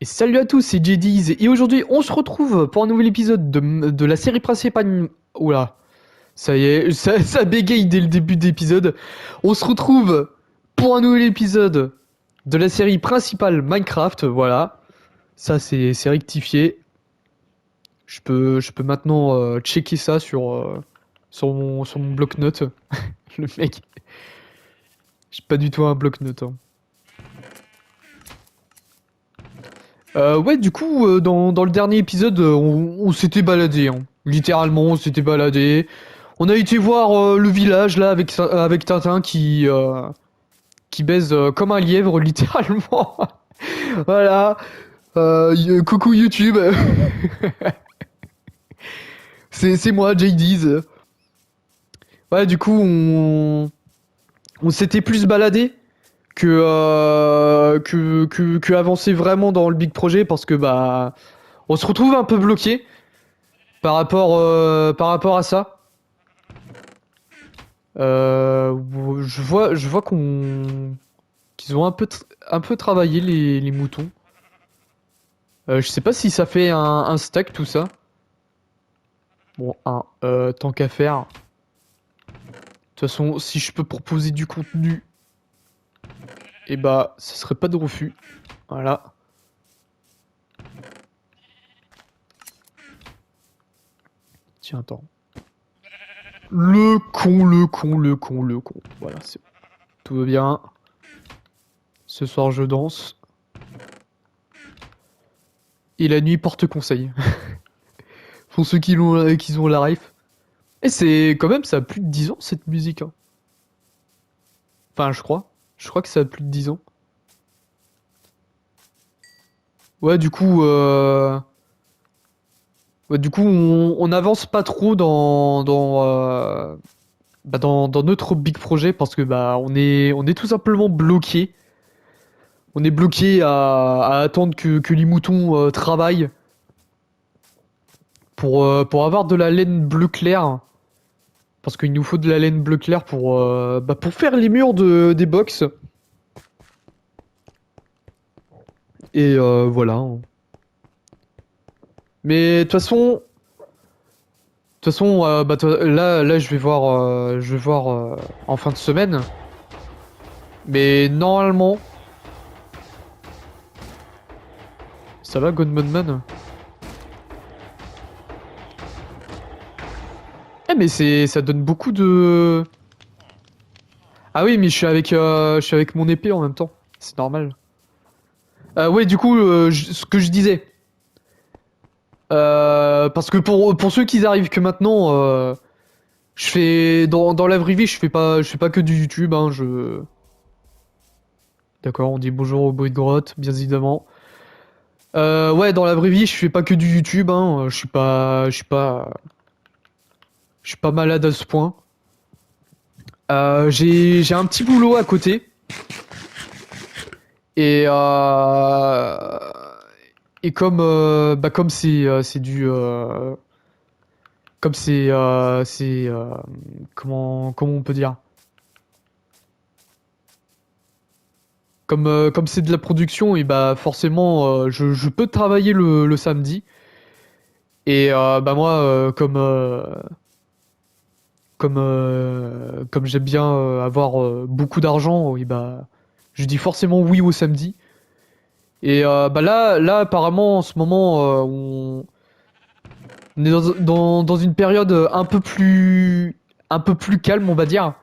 Salut à tous, c'est JD's et aujourd'hui on se retrouve pour un nouvel épisode de la série principale. Oula, ça y est, ça bégaye dès le début d'épisode. On se retrouve pour un nouvel épisode de la série principale Minecraft, voilà. Ça c'est rectifié. Je peux maintenant checker ça sur mon bloc-notes. Le mec, j'ai pas du tout un bloc-notes, hein. Ouais, du coup, dans le dernier épisode, on s'était baladé, hein. Littéralement, on s'était baladé. On a été voir le village, là, avec Tintin qui baise comme un lièvre, littéralement. Voilà. Coucou YouTube. C'est moi, JD's. Ouais, du coup, on s'était plus baladé que avancer vraiment dans le big projet parce que, bah, on se retrouve un peu bloqué par rapport à ça. Je vois qu'ils ont un peu travaillé les moutons. Je sais pas si ça fait un stack tout ça. Bon, tant qu'à faire. De toute façon, si je peux proposer du contenu, et bah, ce serait pas de refus. Voilà. Tiens, attends. Le con, le con, le con, le con. Voilà, c'est bon. Tout va bien. Ce soir, je danse. Et la nuit porte conseil. Pour ceux qui ont la ref. Et c'est quand même, ça a plus de 10 ans cette musique, hein. Enfin, je crois. Je crois que ça a plus de 10 ans. Ouais, du coup, on avance pas trop dans notre big projet parce que bah on est tout simplement bloqué. On est bloqué à attendre que les moutons travaillent pour avoir de la laine bleu clair. Parce qu'il nous faut de la laine bleu clair pour faire les murs des box. Et voilà, hein. Mais de toute façon, là, je vais voir en fin de semaine. Mais normalement, ça va, Gunman? Eh, mais ça donne beaucoup de. Ah oui, mais je suis avec mon épée en même temps. C'est normal. Ouais, du coup, ce que je disais. Parce que pour ceux qui arrivent que maintenant, je fais dans la vraie vie, je fais pas que du YouTube, hein, D'accord, on dit bonjour au bruit de grotte, bien évidemment. Ouais, dans la vraie vie, je fais pas que du YouTube, hein. Je suis pas malade à ce point. J'ai un petit boulot à côté et comme c'est du comme c'est comment on peut dire, comme c'est de la production et bah forcément je peux travailler le samedi et bah moi comme j'aime bien avoir beaucoup d'argent, et bah je dis forcément oui au samedi. Et bah là apparemment en ce moment on est dans une période un peu plus calme, on va dire.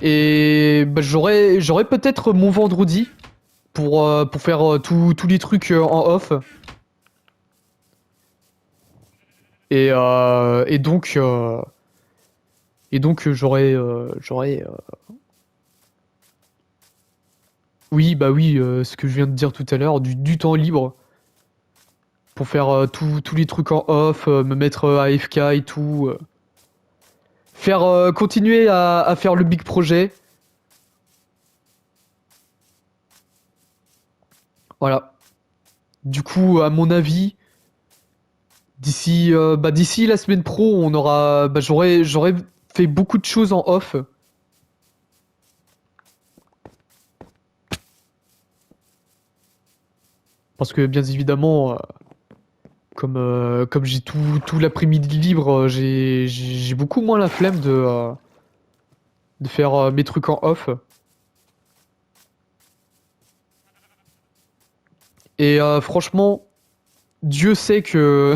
Et bah, j'aurais peut-être mon vendredi pour faire tous les trucs en off. Et donc j'aurais oui, bah oui, ce que je viens de dire tout à l'heure, du temps libre pour faire tous les trucs en off, me mettre AFK et tout. Continuer à faire le big projet. Voilà. Du coup, à mon avis, d'ici la semaine pro, j'aurais fait beaucoup de choses en off. Parce que bien évidemment, comme j'ai tout l'après-midi libre, j'ai beaucoup moins la flemme de faire mes trucs en off. Et franchement, Dieu sait que,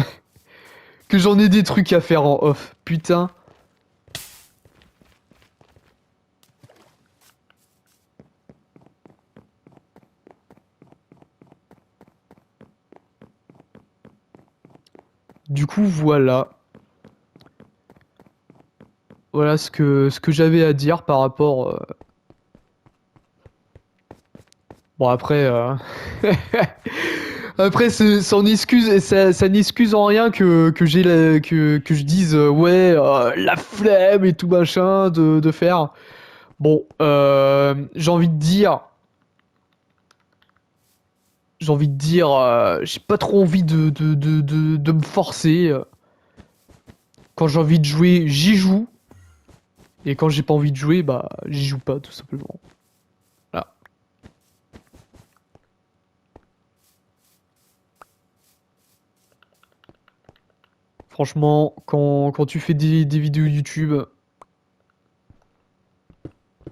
que j'en ai des trucs à faire en off. Putain. Du coup, voilà. Voilà ce que j'avais à dire par rapport. Bon, après. Après, ça en excuse, ça n'excuse en rien que que je dise ouais, la flemme et tout machin de faire. Bon, j'ai envie de dire, j'ai pas trop envie de me forcer. Quand j'ai envie de jouer, j'y joue. Et quand j'ai pas envie de jouer, bah, j'y joue pas, tout simplement. Voilà. Franchement, quand tu fais des vidéos YouTube,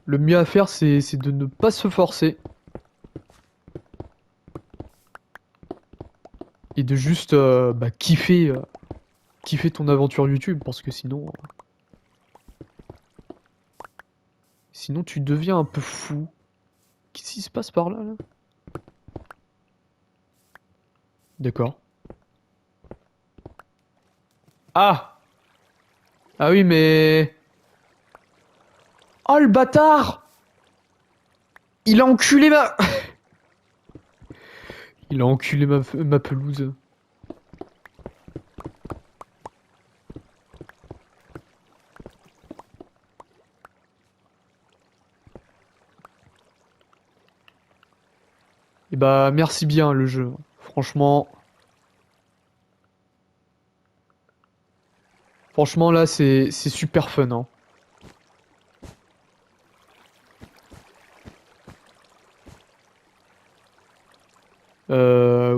le mieux à faire, c'est de ne pas se forcer. Et de juste bah, kiffer ton aventure YouTube. Parce que sinon tu deviens un peu fou. Qu'est-ce qui se passe par là, là? D'accord. Ah! Ah oui, mais... Oh, le bâtard! Il a enculé ma... Il a enculé ma pelouse. Et bah, merci bien, le jeu. Franchement... Franchement, là, c'est super fun, hein.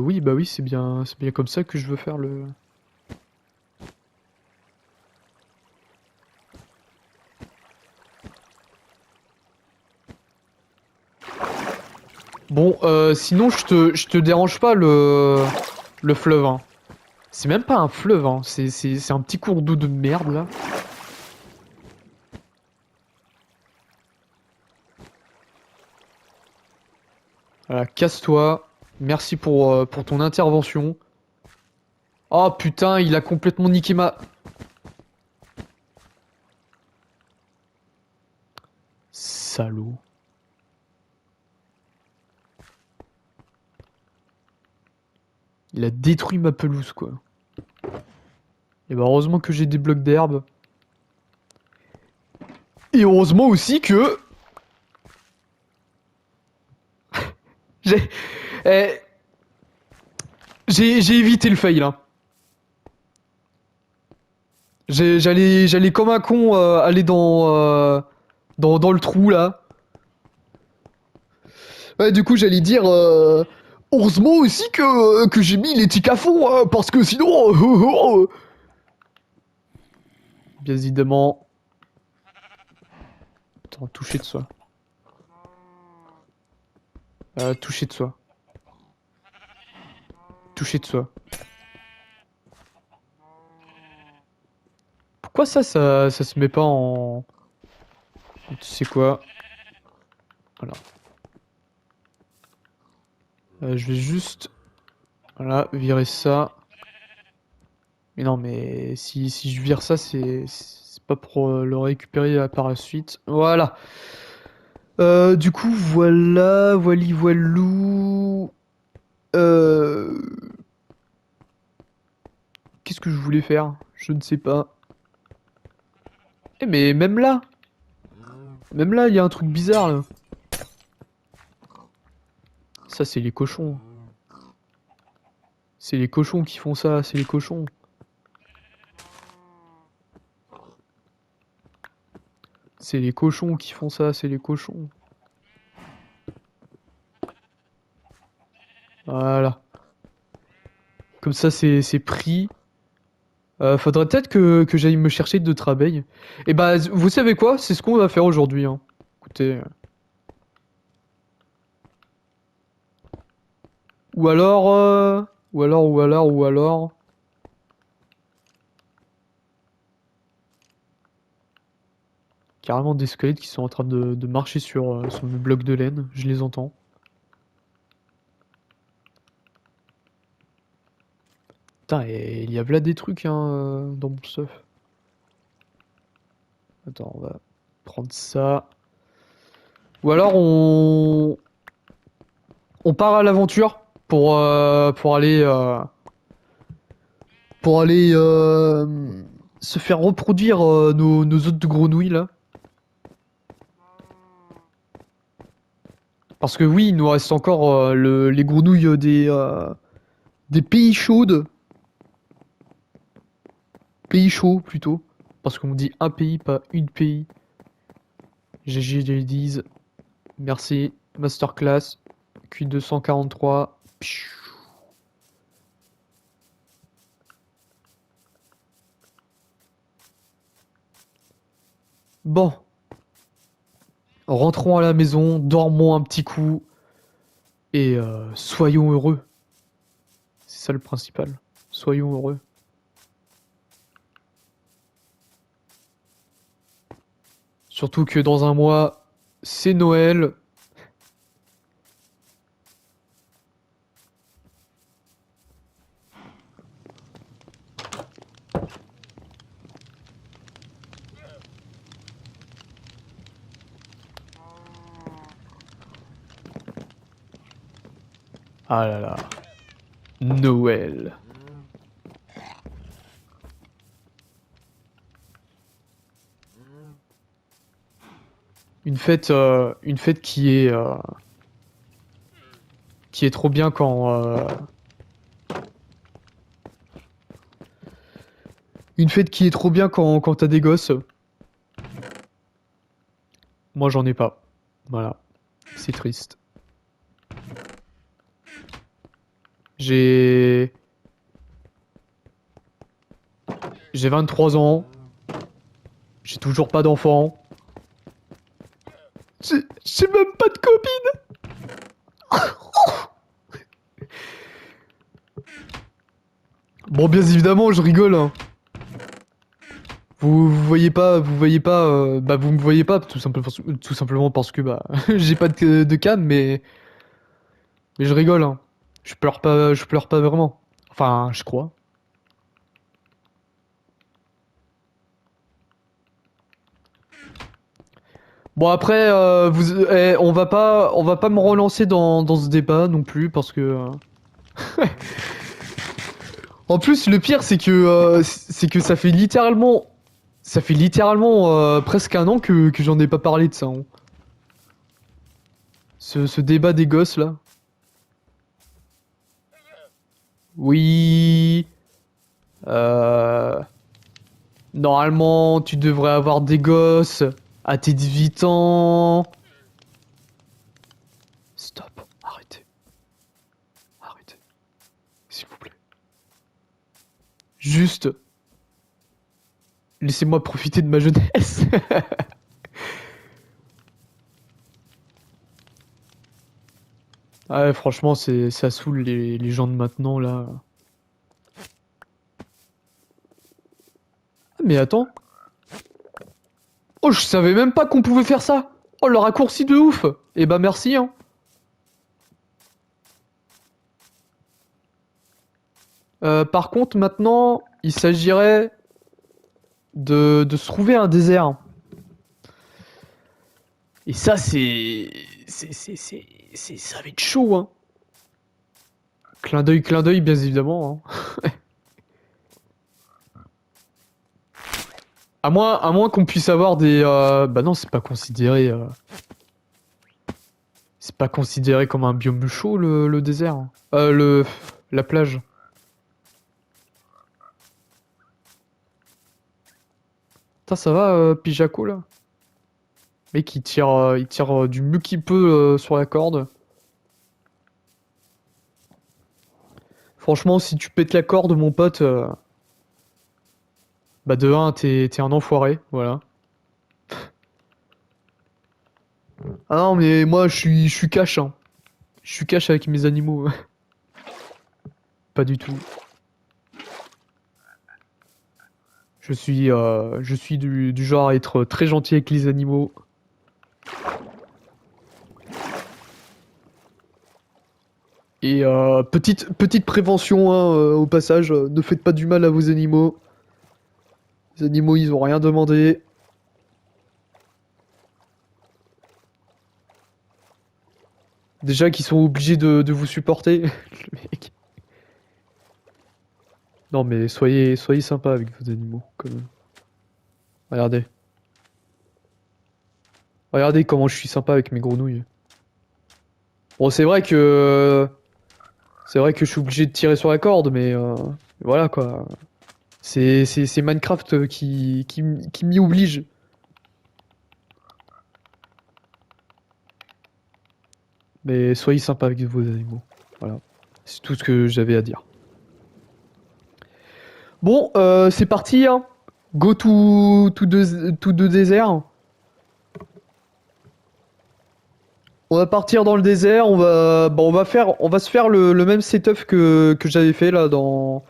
Oui, bah oui, c'est bien comme ça que je veux faire le... Bon, sinon, je te dérange pas le fleuve, hein. C'est même pas un fleuve, hein. C'est un petit cours d'eau de merde, là. Voilà, casse-toi. Merci pour ton intervention. Oh putain, il a complètement niqué ma... Salaud. Il a détruit ma pelouse, quoi. Et bah heureusement que j'ai des blocs d'herbe. Et heureusement aussi que... J'ai... eh, j'ai évité le fail, là. J'allais comme un con aller dans le trou, là. Ouais, du coup, j'allais dire... heureusement aussi que j'ai mis les tics à fond, hein, parce que sinon... Bien évidemment... Attends, toucher de soi. Toucher de soi. Toucher de soi. Pourquoi ça se met pas en... Tu sais quoi? Voilà. Je vais juste... Voilà, virer ça. Mais non, mais si je vire ça, c'est pas pour le récupérer par la suite. Voilà. Du coup, voilà, voili voilou. Euh... Qu'est-ce que je voulais faire? Je ne sais pas. Eh, mais même là, il y a un truc bizarre, là. Ça, c'est les cochons. C'est les cochons qui font ça, c'est les cochons. C'est les cochons qui font ça, c'est les cochons. Voilà. Comme ça, c'est pris. Faudrait peut-être que j'aille me chercher d'autres abeilles. Et bah, vous savez quoi? C'est ce qu'on va faire aujourd'hui, hein. Écoutez. Ou alors, ou alors. Carrément des squelettes qui sont en train de marcher sur le bloc de laine. Je les entends. Putain, et il y a là des trucs hein, dans mon stuff. Attends, on va prendre ça. Ou alors on part à l'aventure pour aller se faire reproduire nos œufs de grenouilles là. Parce que oui, il nous reste encore les grenouilles des pays chaudes. Pays chauds plutôt. Parce qu'on dit un pays, pas une pays. GG Ladies. Merci. Masterclass. Q243. Pfiou. Bon. Rentrons à la maison, dormons un petit coup. Et soyons heureux. C'est ça le principal. Soyons heureux. Surtout que dans un mois, c'est Noël. Ah là là. Noël. Une fête qui est trop bien quand une fête qui est trop bien quand t'as des gosses. Moi j'en ai pas. Voilà. C'est triste. J'ai j'ai 23 ans. J'ai toujours pas d'enfant. J'ai même pas de copine. Bon, bien évidemment, je rigole. Hein. Vous voyez pas, bah vous me voyez pas tout simplement parce que bah j'ai pas de canne, mais je rigole. Hein. Je pleure pas vraiment. Enfin, je crois. Bon après, on va pas me relancer dans ce débat non plus parce que. En plus, le pire c'est que ça fait littéralement presque un an que j'en ai pas parlé de ça. Hein. Ce débat des gosses là. Oui. Euh, Normalement, tu devrais avoir des gosses à tes 18 ans. Stop, arrêtez. Arrêtez. S'il vous plaît. Juste, laissez-moi profiter de ma jeunesse. Ouais, franchement, ça saoule les gens de maintenant, là. Ah, mais attends. Oh, je savais même pas qu'on pouvait faire ça. Oh, le raccourci de ouf. Eh bah, merci, hein. Par contre, maintenant, il s'agirait de se trouver un désert. Et ça, ça va être chaud, hein. Clin d'œil, bien évidemment. Hein. À moins qu'on puisse avoir des. Bah non, c'est pas considéré. C'est pas considéré comme un biome chaud le désert. Hein. La plage. Putain, ça va, Pijaco là? Mec, il tire du mieux qu'il peut sur la corde. Franchement, si tu pètes la corde, mon pote, bah de 1, t'es un enfoiré, voilà. Ah non, mais moi, je suis cash, hein. Je suis cash avec mes animaux. Pas du tout. Je suis du genre à être très gentil avec les animaux. Et petite prévention, hein, au passage, ne faites pas du mal à vos animaux. Les animaux, ils ont rien demandé. Déjà qu'ils sont obligés de vous supporter. Le mec. Non mais soyez sympa avec vos animaux, quand même. Regardez. Regardez comment je suis sympa avec mes grenouilles. Bon, c'est vrai que je suis obligé de tirer sur la corde, mais voilà quoi. C'est Minecraft qui m'y oblige. Mais soyez sympa avec vos animaux. Voilà. C'est tout ce que j'avais à dire. Bon, c'est parti, hein. Go to the désert. On va partir dans le désert, on va se faire le même setup que j'avais fait là dans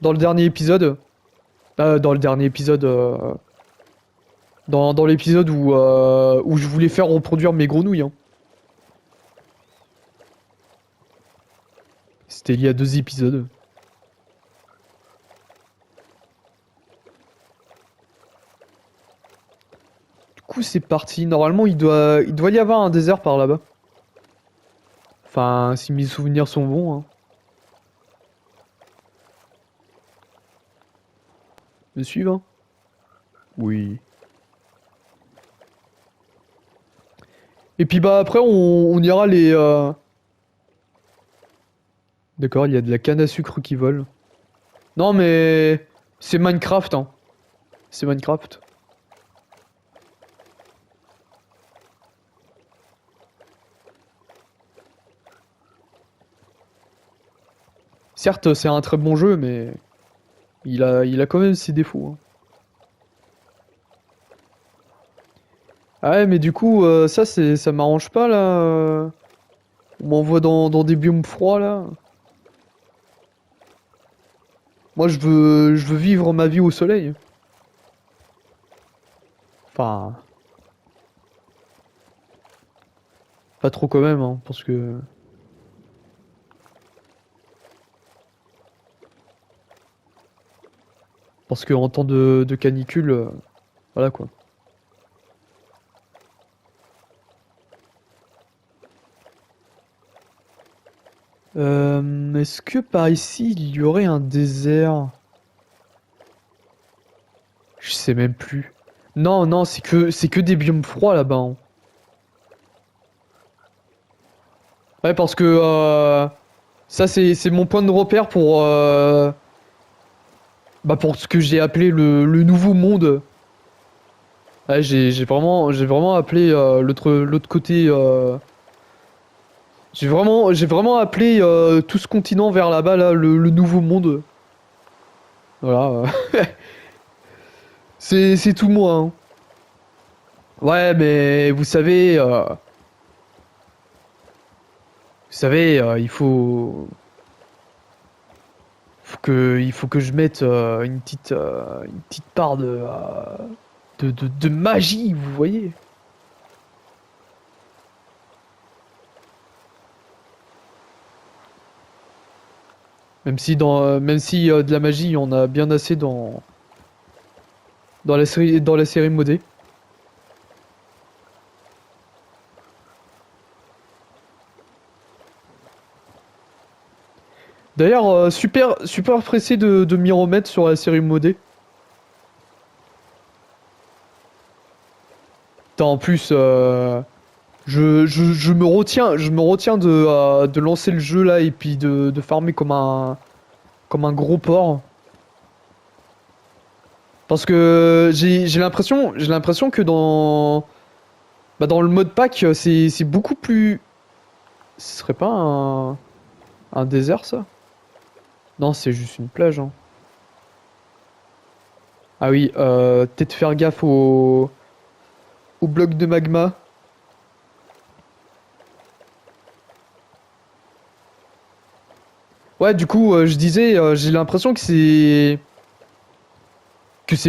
le dernier épisode. Dans le dernier épisode, dans l'épisode où je voulais faire reproduire mes grenouilles, hein. C'était il y a 2 épisodes. Du coup, c'est parti. Normalement, il doit y avoir un désert par là-bas. Enfin, si mes souvenirs sont bons, hein. Me suivent, hein? Oui. Et puis bah après, on ira les. D'accord, il y a de la canne à sucre qui vole. Non mais c'est Minecraft, hein. C'est Minecraft. Certes, c'est un très bon jeu, mais il a quand même ses défauts, hein. Ah ouais, mais du coup, ça m'arrange pas là. On m'envoie dans des biomes froids là. Moi, je veux vivre ma vie au soleil. Enfin, pas trop quand même, hein, parce que en temps de canicule, voilà quoi. Est-ce que par ici il y aurait un désert? Je sais même plus. Non, non, c'est que des biomes froids là-bas, hein. Ouais, parce que ça c'est mon point de repère pour ce que j'ai appelé le nouveau monde. Ouais, j'ai vraiment appelé l'autre côté. J'ai vraiment appelé tout ce continent vers là-bas là le nouveau monde. Voilà. C'est tout moi, hein. Ouais, mais vous savez, il faut que je mette une petite part de magie, vous voyez. Même si de la magie, on a bien assez dans la série modée. D'ailleurs, super, super pressé de m'y remettre sur la série modée. Putain, en plus, je me retiens de lancer le jeu là et puis de farmer comme un gros porc. Parce que j'ai l'impression que dans le mode pack, c'est beaucoup plus. Ce serait pas Un désert, ça? Non, c'est juste une plage, hein. Ah oui, peut-être faire gaffe au bloc de magma. Ouais, du coup, je disais, j'ai l'impression que c'est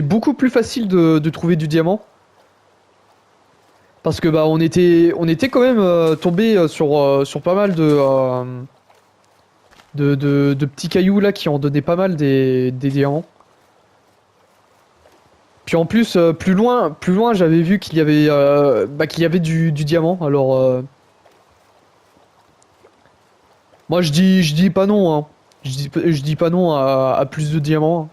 beaucoup plus facile de trouver du diamant. Parce que bah on était quand même tombé sur pas mal de petits cailloux là qui en donnaient pas mal des diamants. Puis en plus plus loin j'avais vu qu'il y avait du diamant. Alors moi je dis pas non hein. Je dis pas non à plus de diamants.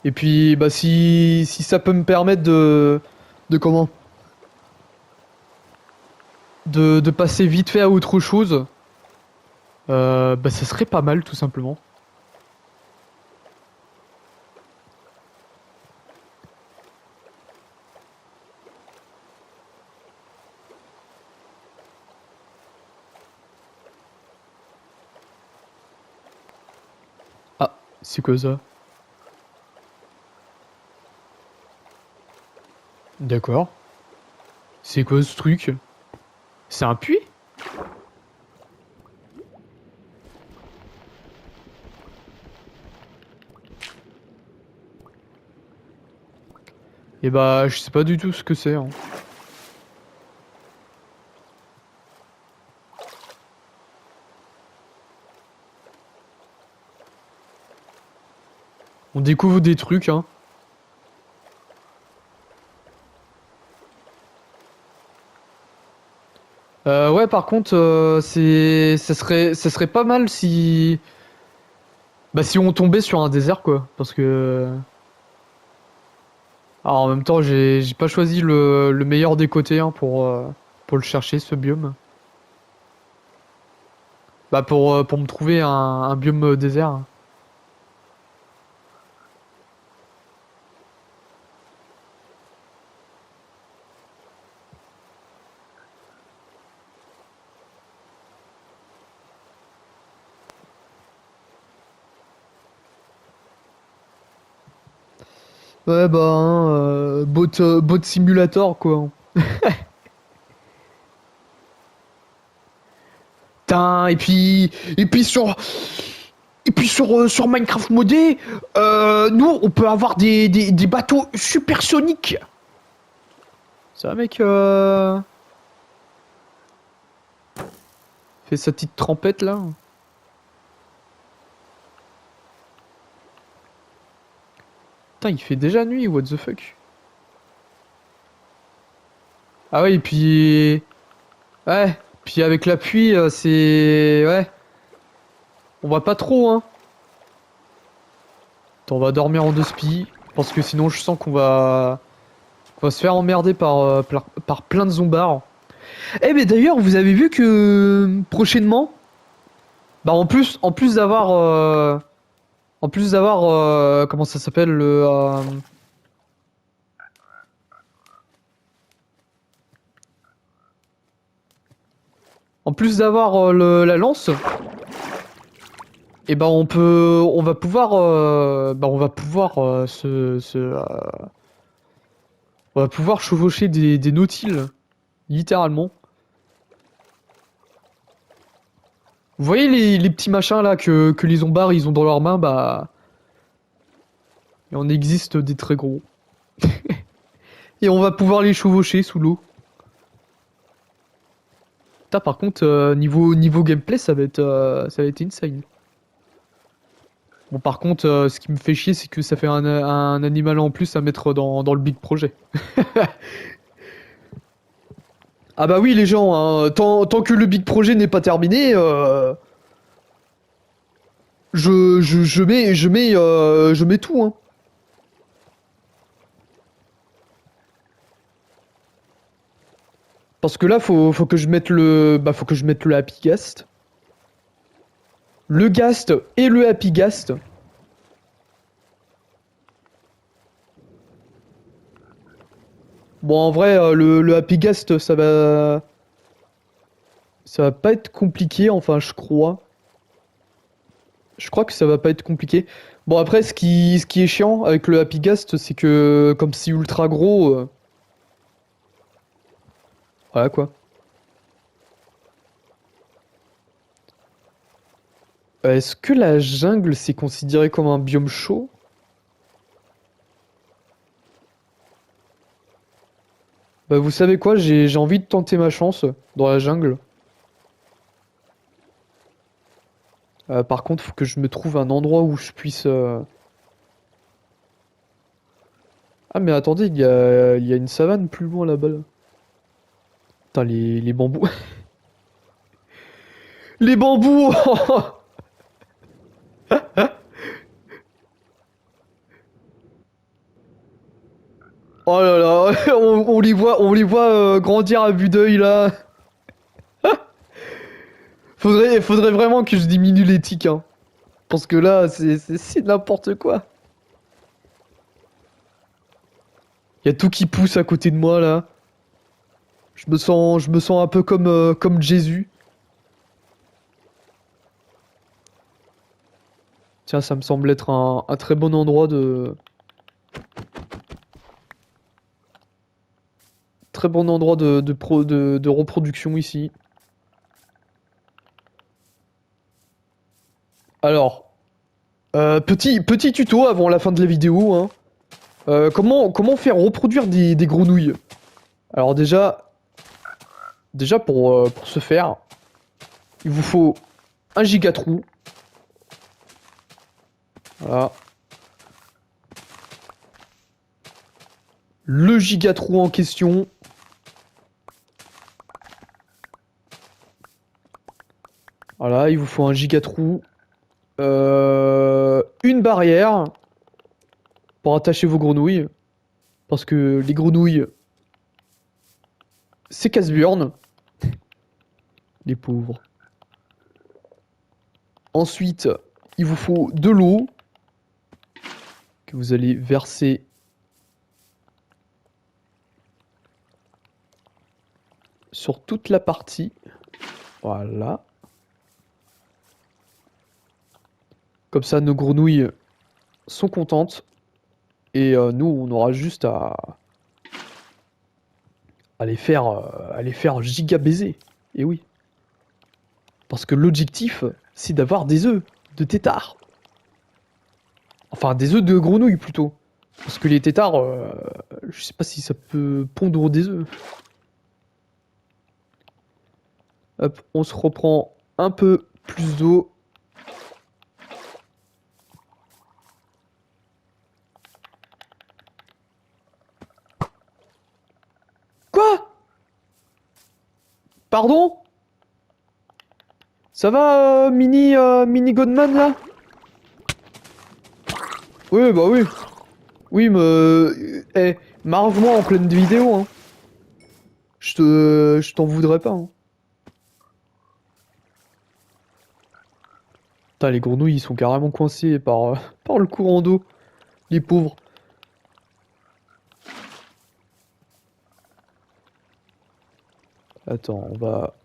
Et puis bah si ça peut me permettre de comment de passer vite fait à autre chose, bah ça serait pas mal tout simplement. Ah, c'est quoi ça? D'accord. C'est quoi ce truc? C'est un puits? Et bah, je sais pas du tout ce que c'est, hein. On découvre des trucs, hein. Ouais, par contre, ça serait pas mal si, bah, si on tombait sur un désert, quoi. Parce que, alors, en même temps, j'ai pas choisi le meilleur des côtés, hein, pour le chercher, ce biome. Bah, pour me trouver un biome désert. Ouais, bah, hein, bot simulator, quoi. Putain, et puis sur Minecraft modé, nous on peut avoir des bateaux supersoniques. Ça mec fait sa petite trempette là. Putain, il fait déjà nuit, what the fuck. Ah ouais, et puis ouais, puis avec la pluie, c'est ouais, on va pas trop hein. Attends, on va dormir en deux spi parce que sinon je sens qu'on va se faire emmerder par plein de zombards. Eh mais d'ailleurs, vous avez vu que prochainement, bah en plus d'avoir comment ça s'appelle en plus d'avoir la lance, et ben on va pouvoir on va pouvoir chevaucher des nautiles littéralement. Vous voyez les petits machins là que les zombards ils ont dans leurs mains, bah il en existe des très gros. Et on va pouvoir les chevaucher sous l'eau. Putain, par contre, niveau gameplay, ça va être insane. Bon, par contre, ce qui me fait chier, c'est que ça fait un animal en plus à mettre dans le big projet. Ah bah oui, les gens, hein, tant que le big projet n'est pas terminé, je mets tout, hein. Parce que là, faut que je mette faut que je mette le happy ghast, le ghast et le happy ghast. Bon, en vrai, le Happy Ghast, ça va pas être compliqué, enfin, je crois. Je crois que ça va pas être compliqué. Bon, après, ce qui est chiant avec le Happy Ghast, c'est que, comme c'est ultra gros, voilà quoi. Est-ce que la jungle, c'est considéré comme un biome chaud? Bah, vous savez quoi, j'ai envie de tenter ma chance dans la jungle. Par contre, faut que je me trouve un endroit où je puisse. Ah, mais attendez, il y a une savane plus loin là-bas. Là. Putain, les bambous. Les bambous! Oh là là, on les voit grandir à vue d'œil là. Faudrait vraiment que je diminue les tics, hein. Parce que là, c'est n'importe quoi. Y a tout qui pousse à côté de moi là. Je me sens un peu comme Jésus. Tiens, ça me semble être un très bon endroit très bon endroit de reproduction ici. Alors, petit tuto avant la fin de la vidéo, hein. Comment faire reproduire des grenouilles? Alors déjà pour ce faire, il vous faut un gigatrou. Voilà. Le gigatrou en question. Voilà, il vous faut un gigatrou. Une barrière pour attacher vos grenouilles. Parce que les grenouilles, c'est casse-burne. Les pauvres. Ensuite, il vous faut de l'eau que vous allez verser sur toute la partie. Voilà. Comme ça, nos grenouilles sont contentes. Et nous, on aura juste à les faire giga baiser. Et oui. Parce que l'objectif, c'est d'avoir des œufs de tétards. Enfin, des œufs de grenouilles plutôt. Parce que les tétards, je sais pas si ça peut pondre des œufs. Hop, on se reprend un peu plus d'eau. Quoi? Pardon? Ça va, Mini Godman là? Oui, bah oui. Oui, mais. M'arrange-moi en pleine vidéo, hein. Je t'en voudrais pas, hein. Putain, les grenouilles, ils sont carrément coincés par le courant d'eau. Les pauvres. Attends, on va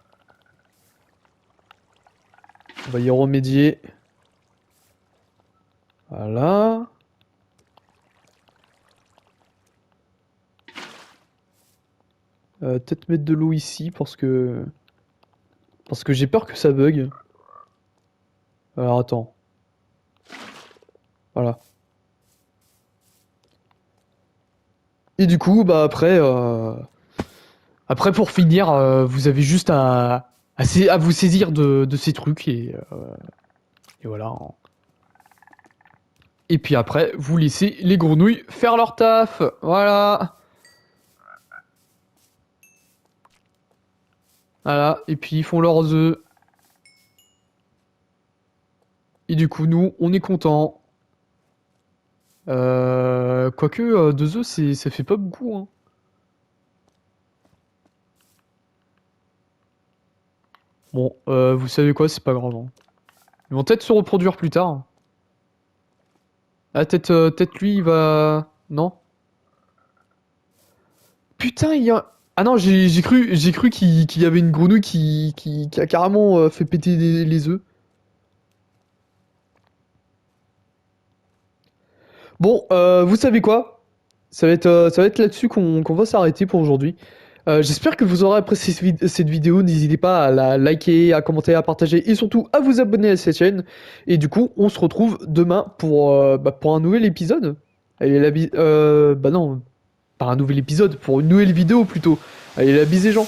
y remédier. Voilà. Peut-être mettre de l'eau ici parce que j'ai peur que ça bug. Alors attends. Voilà. Et du coup, bah après pour finir, vous avez juste à vous saisir de ces trucs et voilà, hein. Et puis après, vous laissez les grenouilles faire leur taf. Voilà. Voilà. Et puis ils font leurs œufs. Et du coup, nous, on est contents. Quoique, 2 œufs, ça fait pas beaucoup, hein. Bon, vous savez quoi, c'est pas grave, hein. Ils vont peut-être se reproduire plus tard. Ah, peut-être lui, il va... Non? Putain, il y a... Ah non, j'ai cru qu'il y avait une grenouille qui a carrément fait péter les œufs. Bon, vous savez quoi? Ça va être là-dessus qu'on va s'arrêter pour aujourd'hui. J'espère que vous aurez apprécié cette vidéo. N'hésitez pas à la liker, à commenter, à partager et surtout à vous abonner à cette chaîne. Et du coup, on se retrouve demain pour un nouvel épisode. Allez, bah non, pas un nouvel épisode, pour une nouvelle vidéo plutôt. Allez, la bise les gens.